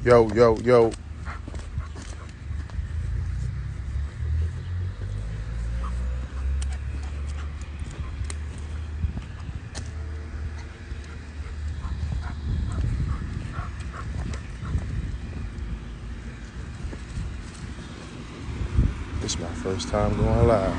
Yo, yo, yo. This is my first time going live.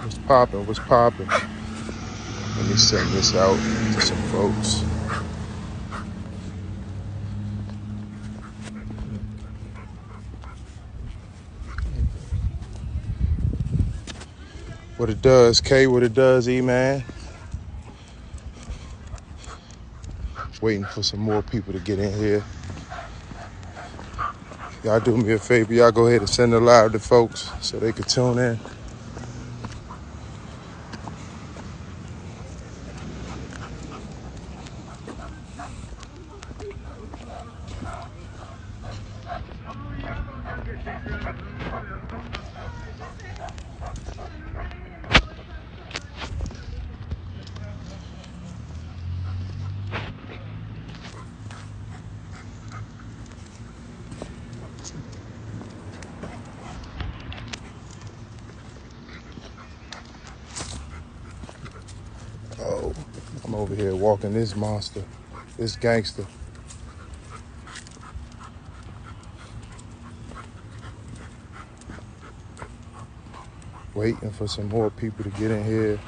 What's poppin'? What's poppin'? Let me send this out to some folks. What it does, K, what it does, E-Man. Waiting for some more people to get in here. Y'all do me a favor, y'all go ahead and send it live to folks so they can tune in. Oh, I'm over here walking this monster, this gangster. Waiting for some more people to get in here.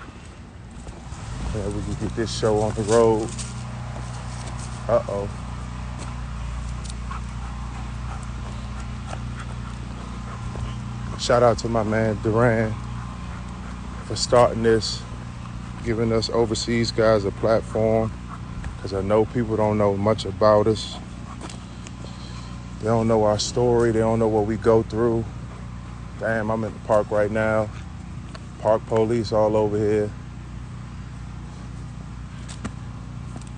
Yeah, we can get this show on the road. Uh-oh. Shout out to my man Duran for starting this, giving us overseas guys a platform, because I know people don't know much about us. They don't know our story. They don't know what we go through. Damn, I'm in the park right now. Park police all over here.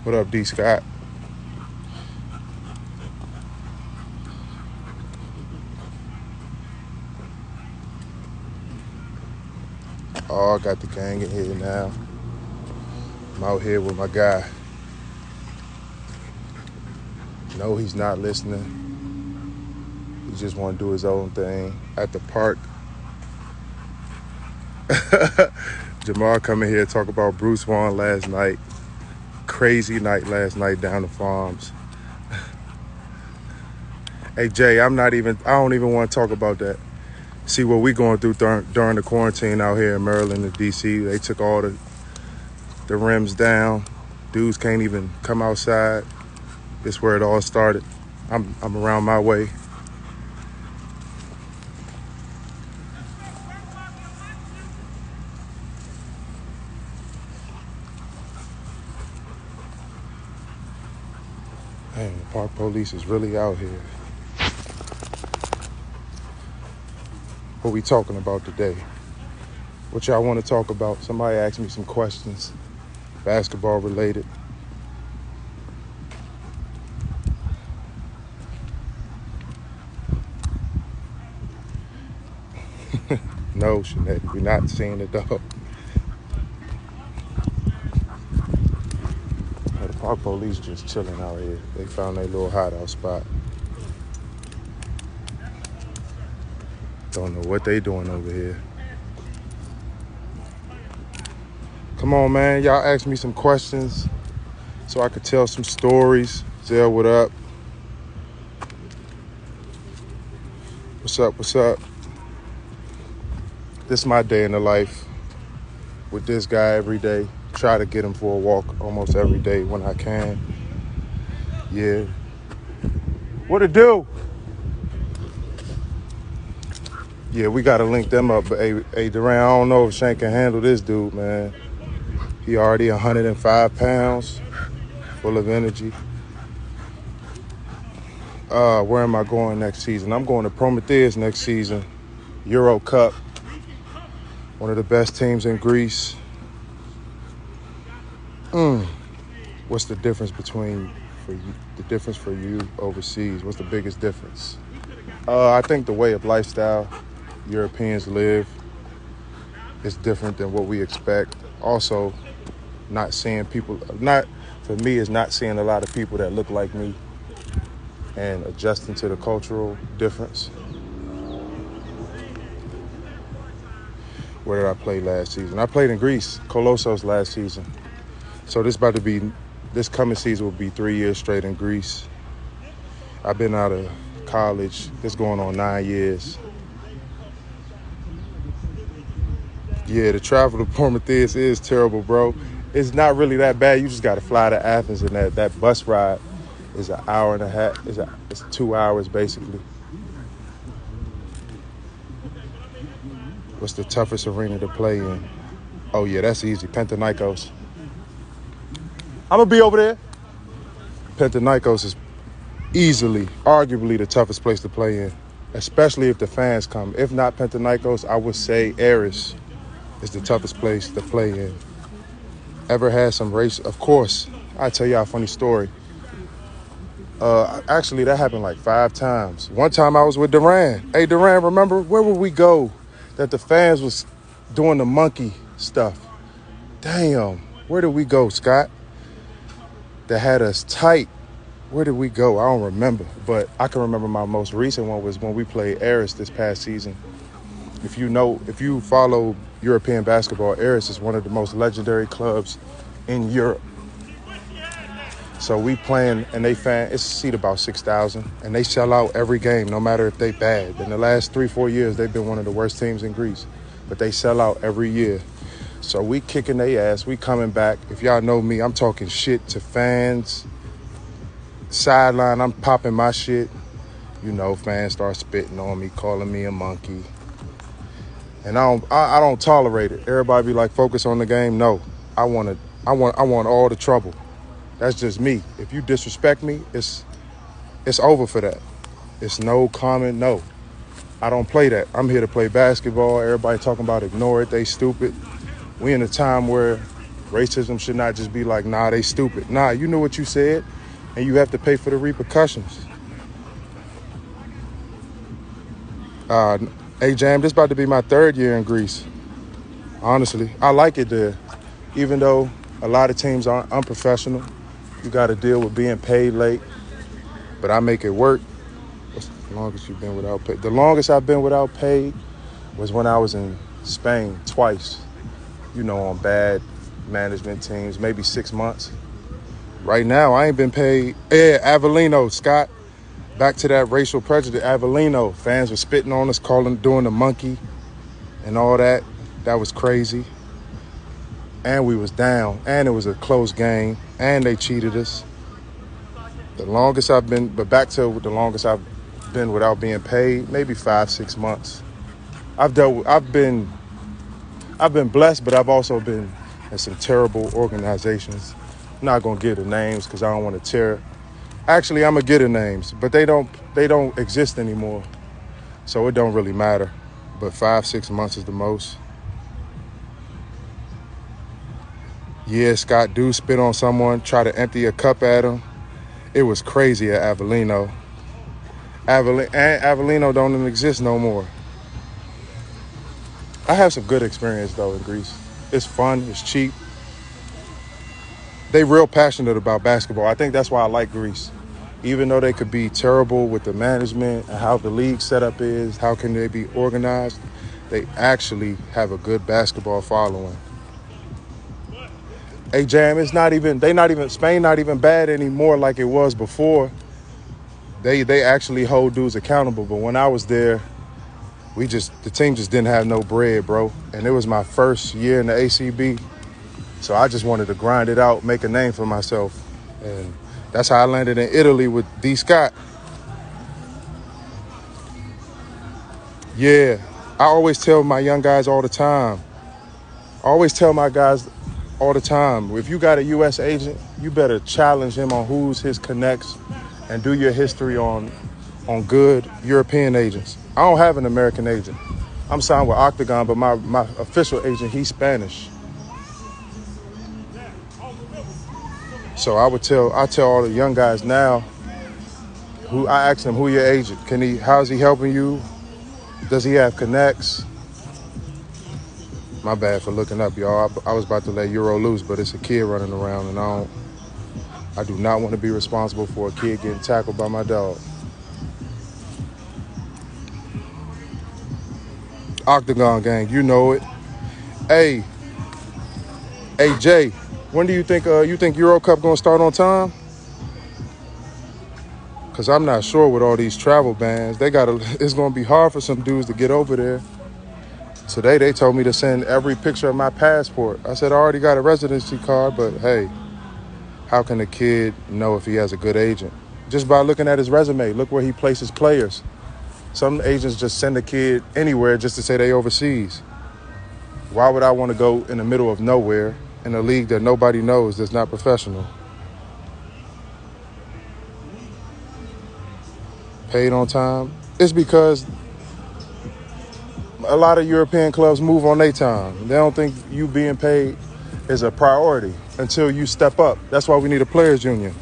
What up, D. Scott? Oh, I got the gang in here now. I'm out here with my guy. No, he's not listening. He just want to do his own thing at the park. Jamar coming here to talk about Bruce Wan last night. Crazy night last night down the farms. Hey, Jay, I don't even want to talk about that. See what we going through during the quarantine out here in Maryland and D.C. They took all the rims down. Dudes can't even come outside. This is where it all started. I'm around my way. Man, the park police is really out here. What we talking about today? What y'all want to talk about? Somebody asked me some questions, basketball related. No, Sinead, we're not seeing the dog. The park police just chilling out here. They found their little hideout spot. Don't know what they doing over here. Come on, man. Y'all ask me some questions so I could tell some stories. Zell, what up? What's up? What's up? This is my day in the life with this guy every day. Try to get him for a walk almost every day when I can. Yeah. What it do? Yeah, we got to link them up. But, hey, Duran, I don't know if Shane can handle this dude, man. He already 105 pounds, full of energy. Where am I going next season? I'm going to Prometheus next season. Euro Cup. One of the best teams in Greece. What's the difference between for you? The difference for you overseas? What's the biggest difference? I think the way of lifestyle Europeans live is different than what we expect. Also, not seeing people. Not for me is not seeing a lot of people that look like me and adjusting to the cultural difference. Where did I play last season? I played in Greece, Kolossos last season. So this coming season will be 3 years straight in Greece. I've been out of college. This going on 9 years. Yeah, the travel to Prometheus is terrible, bro. It's not really that bad. You just got to fly to Athens, and that bus ride is an hour and a half. It's 2 hours, basically. What's the toughest arena to play in? Oh, yeah, that's easy. Panathinaikos. I'm going to be over there. Panathinaikos is easily, arguably the toughest place to play in, especially if the fans come. If not Panathinaikos, I would say Agbalese is the toughest place to play in. Ever had some race? Of course. I'll tell y'all a funny story. Actually, that happened like 5 times. One time I was with Duran. Hey, Duran, remember, where would we go that the fans was doing the monkey stuff? Damn, where did we go, Scott? That had us tight. Where did we go? I don't remember, but I can remember my most recent one was when we played Agbalese this past season. If you follow European basketball, Agbalese is one of the most legendary clubs in Europe. So we playing, and it's seat about 6,000, and they sell out every game, no matter if they bad. In the last 3-4 years, they've been one of the worst teams in Greece, but they sell out every year. So we kicking their ass, we coming back. If y'all know me, I'm talking shit to fans. Sideline, I'm popping my shit. You know, fans start spitting on me, calling me a monkey. And I don't tolerate it. Everybody be like, focus on the game. No, I want all the trouble. That's just me. If you disrespect me, it's over for that. It's no comment, no. I don't play that. I'm here to play basketball. Everybody talking about ignore it, they stupid. We in a time where racism should not just be like, nah, they stupid. Nah, you know what you said, and you have to pay for the repercussions. Hey, Jam, this about to be my 3rd year in Greece. Honestly, I like it there. Even though a lot of teams are unprofessional, you got to deal with being paid late. But I make it work. What's the longest you've been without pay? The longest I've been without pay was when I was in Spain twice. You know, on bad management teams, maybe 6 months. Right now, I ain't been paid. Yeah, Avellino, Scott. Back to that racial prejudice. Avellino, fans were spitting on us, doing the monkey and all that. That was crazy. And we was down. And it was a close game. And they cheated us. The longest I've been, but back to the longest I've been without being paid, maybe 5-6 months. I've been blessed, but I've also been in some terrible organizations. I'm not gonna give the names because I don't want to tear. Actually, I'm gonna get the names, but they don't exist anymore, so it don't really matter. But 5-6 months is the most. Yeah, Scott do spit on someone, try to empty a cup at him. It was crazy at Avellino. Avellino don't even exist no more. I have some good experience, though, in Greece. It's fun. It's cheap. They real passionate about basketball. I think that's why I like Greece. Even though they could be terrible with the management and how the league setup is, how can they be organized, they actually have a good basketball following. Hey, Jam, Spain not even bad anymore like it was before. They actually hold dudes accountable. But when I was there, the team just didn't have no bread, bro. And it was my first year in the ACB. So I just wanted to grind it out, make a name for myself. And that's how I landed in Italy with D. Scott. Yeah, I always tell my young guys all the time. I always tell my guys all the time, if you got a U.S. agent, you better challenge him on who's his connects and do your history on good European agents. I don't have an American agent. I'm signed with Octagon, but my official agent, he's Spanish. So I tell all the young guys now, who I ask them, who your agent? How's he helping you? Does he have connects? My bad for looking up, y'all. I was about to let Euro loose, but it's a kid running around, and I do not want to be responsible for a kid getting tackled by my dog. Octagon gang, you know it. Hey, Jay, when do you think Euro Cup gonna start on time? Cause I'm not sure with all these travel bans. It's gonna be hard for some dudes to get over there. Today they told me to send every picture of my passport. I said I already got a residency card, but hey, how can a kid know if he has a good agent? Just by looking at his resume, look where he places players. Some agents just send a kid anywhere just to say they overseas. Why would I want to go in the middle of nowhere in a league that nobody knows, that's not professional? Paid on time? It's because a lot of European clubs move on their time. They don't think you being paid is a priority until you step up. That's why we need a players union.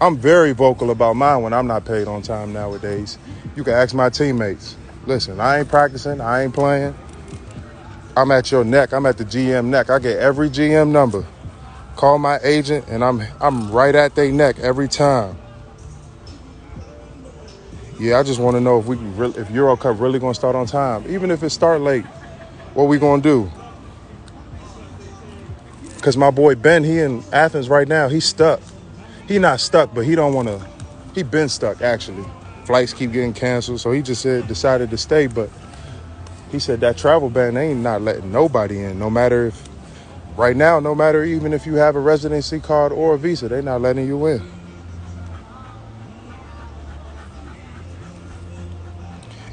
I'm very vocal about mine when I'm not paid on time nowadays. You can ask my teammates. Listen, I ain't practicing. I ain't playing. I'm at your neck. I'm at the GM neck. I get every GM number. Call my agent, and I'm right at their neck every time. Yeah, I just want to know if Euro Cup really gonna start on time. Even if it start late, what we gonna do? Because my boy Ben, he in Athens right now. He's stuck. He not stuck, but he don't want to. He been stuck, actually. Flights keep getting canceled, so he just decided to stay. But he said that travel ban, they ain't not letting nobody in. No matter even if you have a residency card or a visa, they not letting you in.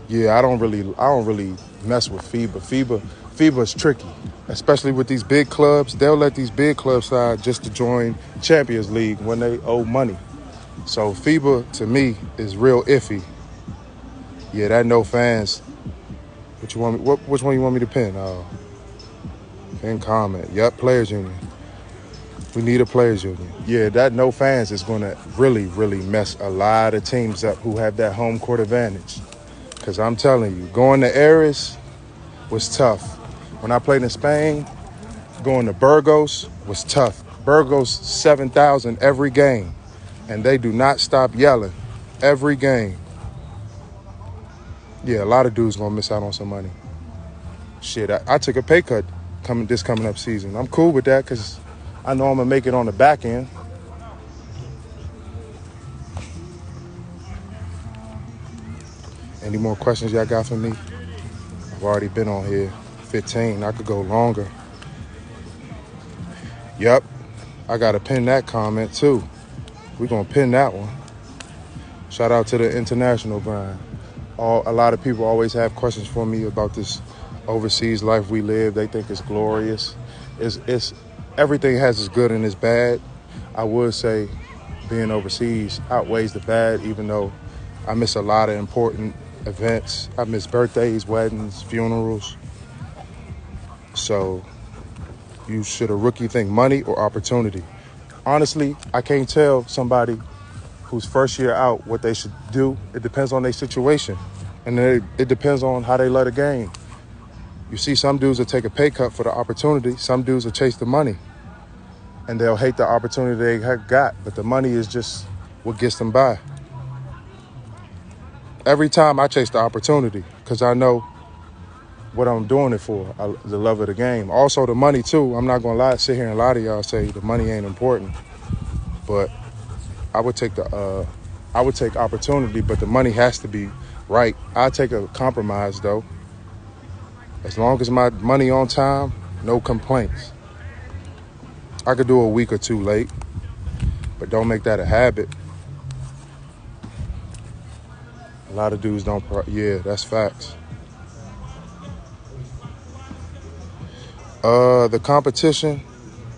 Yeah, I don't really mess with FIBA. FIBA's tricky, especially with these big clubs. They'll let these big clubs slide just to join Champions League when they owe money. So FIBA, to me, is real iffy. Yeah, that no fans. Which one you want me to pin? Pin comment. Yep, players union. We need a players union. Yeah, that no fans is going to really, really mess a lot of teams up who have that home court advantage. Because I'm telling you, going to Ares was tough. When I played in Spain, going to Burgos was tough. Burgos, 7,000 every game. And they do not stop yelling every game. Yeah, a lot of dudes going to miss out on some money. Shit, I took a pay cut coming up season. I'm cool with that because I know I'm going to make it on the back end. Any more questions y'all got for me? I've already been on here 15. I could go longer. Yep, I got to pin that comment too. We're going to pin that one. Shout out to the international grind. A lot of people always have questions for me about this overseas life we live. They think it's glorious. It's everything has its good and its bad. I would say being overseas outweighs the bad, even though I miss a lot of important events. I miss birthdays, weddings, funerals. So should a rookie think money or opportunity? Honestly, I can't tell somebody who's first year out what they should do. It depends on their situation. And it depends on how they love the game. You see, some dudes will take a pay cut for the opportunity. Some dudes will chase the money. And they'll hate the opportunity they have got. But the money is just what gets them by. Every time I chase the opportunity because I know what I'm doing it for, the love of the game. Also the money too. I'm not going to sit here and lie to y'all, say the money ain't important. But I would take opportunity, but the money has to be right. I take a compromise though. As long as my money on time, no complaints. I could do a week or two late, but don't make that a habit. A lot of dudes don't. Yeah, that's facts. The competition.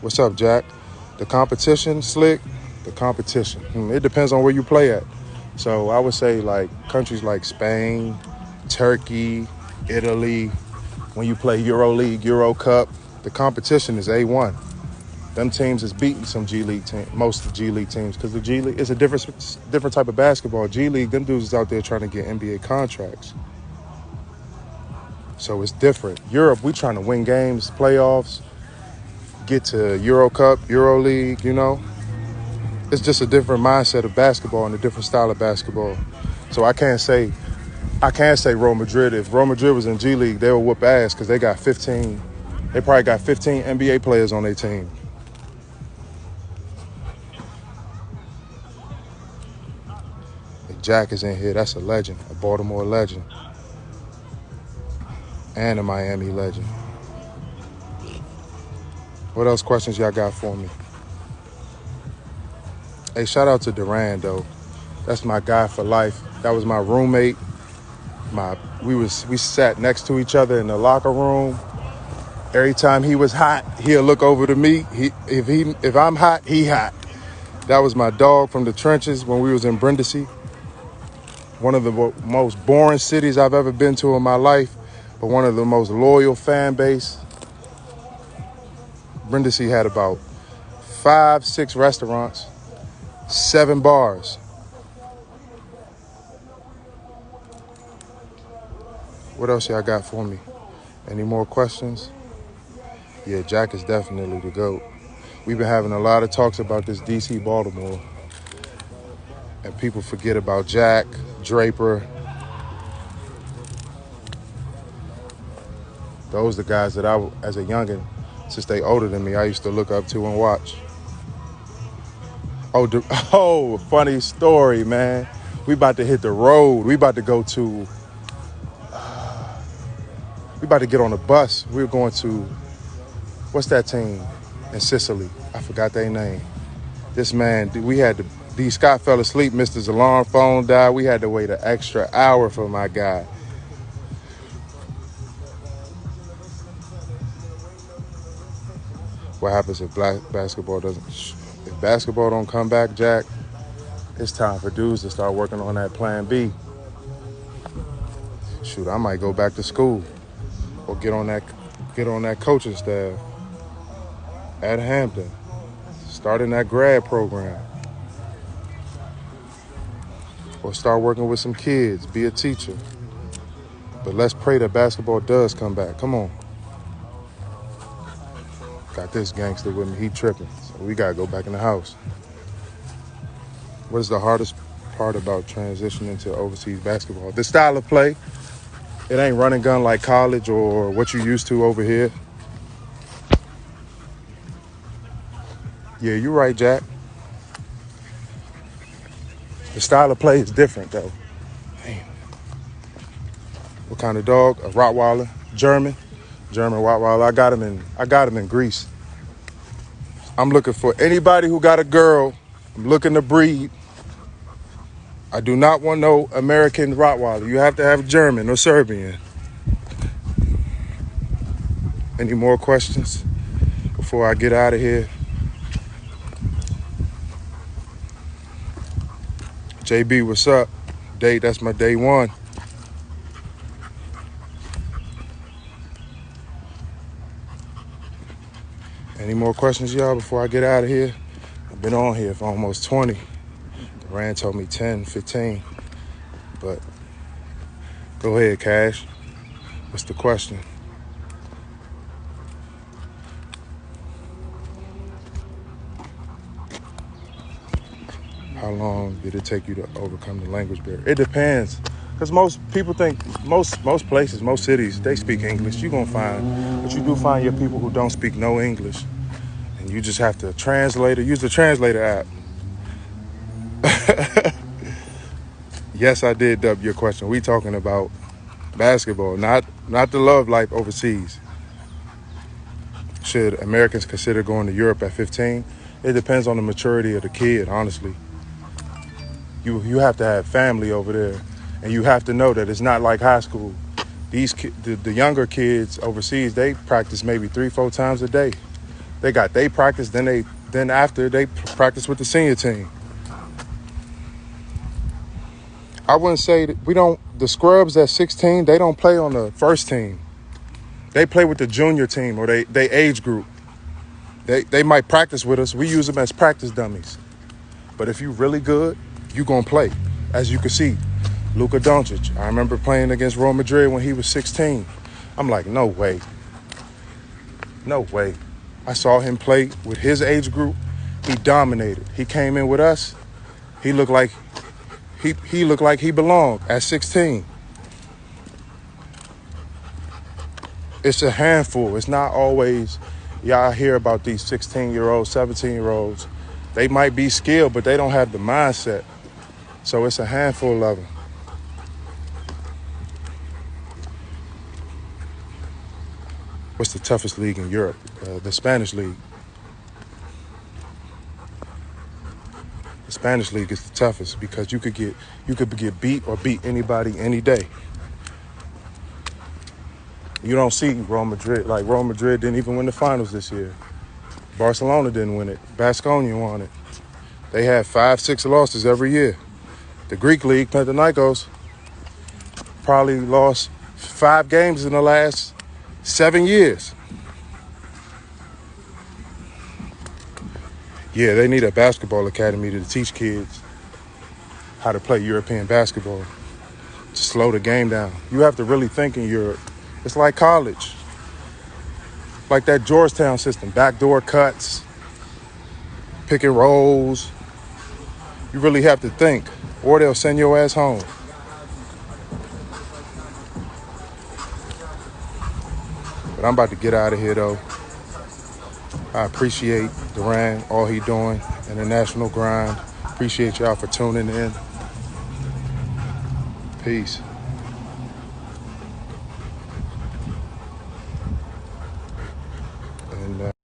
What's up, Jack? The competition, Slick. The competition. It depends on where you play at. So I would say like countries like Spain, Turkey, Italy. When you play EuroLeague, Euro Cup, the competition is A1. Them teams is beating some G League team, most of the G League teams, because the G League is a different type of basketball. G League, them dudes is out there trying to get NBA contracts. So it's different. Europe, we trying to win games, playoffs, get to Euro Cup, Euro League, you know. It's just a different mindset of basketball and a different style of basketball. So I can't say Real Madrid. If Real Madrid was in G League, they would whoop ass because they probably got 15 NBA players on their team. Jack is in here. That's a legend, a Baltimore legend, and a Miami legend. What else questions y'all got for me? Hey, shout out to Duran, though. That's my guy for life. That was my roommate. We sat next to each other in the locker room. Every time he was hot, he'll look over to me. If I'm hot, he hot. That was my dog from the trenches when we was in Brindisi. One of the most boring cities I've ever been to in my life, but one of the most loyal fan base. Brindisi had about 5-6 restaurants, 7 bars. What else y'all got for me? Any more questions? Yeah, Jack is definitely the GOAT. We've been having a lot of talks about this DC Baltimore. And people forget about Jack, Draper. Those are the guys that I, as a youngin', since they older than me, I used to look up to and watch. Oh, funny story, man. We about to hit the road. We about to go to, we about to get on a bus. We're going to, what's that team in Sicily? I forgot their name. This man, D. Scott fell asleep. Mr. His alarm phone died. We had to wait an extra hour for my guy. What happens if basketball don't come back, Jack? It's time for dudes to start working on that plan B. Shoot, I might go back to school or get on that coaching staff at Hampton, starting that grad program. Or start working with some kids, be a teacher. But let's pray that basketball does come back. Come on. Got this gangster with me, he tripping. So we gotta go back in the house. What is the hardest part about transitioning to overseas basketball? The style of play. It ain't run and gun like college or what you used to over here. Yeah, you're right, Jack. The style of play is different, though. Damn. What kind of dog? A Rottweiler? German Rottweiler. I got him in Greece. I'm looking for anybody who got a girl. I'm looking to breed. I do not want no American Rottweiler. You have to have German or Serbian. Any more questions before I get out of here? JB, what's up? That's my day one. Any more questions, y'all, before I get out of here? I've been on here for almost 20. Rand told me 10, 15. But go ahead, Cash. What's the question? How long did it take you to overcome the language barrier? It depends. Because most people think, most places, most cities, they speak English. You're going to find, but you do find your people who don't speak no English. And you just have to use the translator app. Yes, I did dub your question. We talking about basketball, not the love life overseas. Should Americans consider going to Europe at 15? It depends on the maturity of the kid, honestly. You have to have family over there, and you have to know that it's not like high school. The younger kids overseas, they practice maybe 3-4 times a day. They practice, then after they practice with the senior team. I wouldn't say that the scrubs at 16, they don't play on the first team. They play with the junior team or they age group. They might practice with us. We use them as practice dummies. But if you really good, you gonna play. As you can see, Luka Doncic. I remember playing against Real Madrid when he was 16. I'm like, no way. No way. I saw him play with his age group. He dominated. He came in with us. He looked like he belonged at 16. It's a handful. It's not always, y'all hear about these 16-year-olds, 17-year-olds. They might be skilled, but they don't have the mindset. So it's a handful of them. What's the toughest league in Europe? The Spanish league. The Spanish league is the toughest because you could get beat or beat anybody any day. You don't see Real Madrid. Like, Real Madrid didn't even win the finals this year. Barcelona didn't win it. Baskonia won it. They had 5-6 losses every year. The Greek league, Panathinaikos, probably lost 5 games in the last 7 years. Yeah, they need a basketball academy to teach kids how to play European basketball, to slow the game down. You have to really think in Europe. It's like college. Like that Georgetown system, backdoor cuts, pick and rolls. You really have to think, or they'll send your ass home. But I'm about to get out of here, though. I appreciate Duran, all he doing, and the national grind. Appreciate y'all for tuning in. Peace.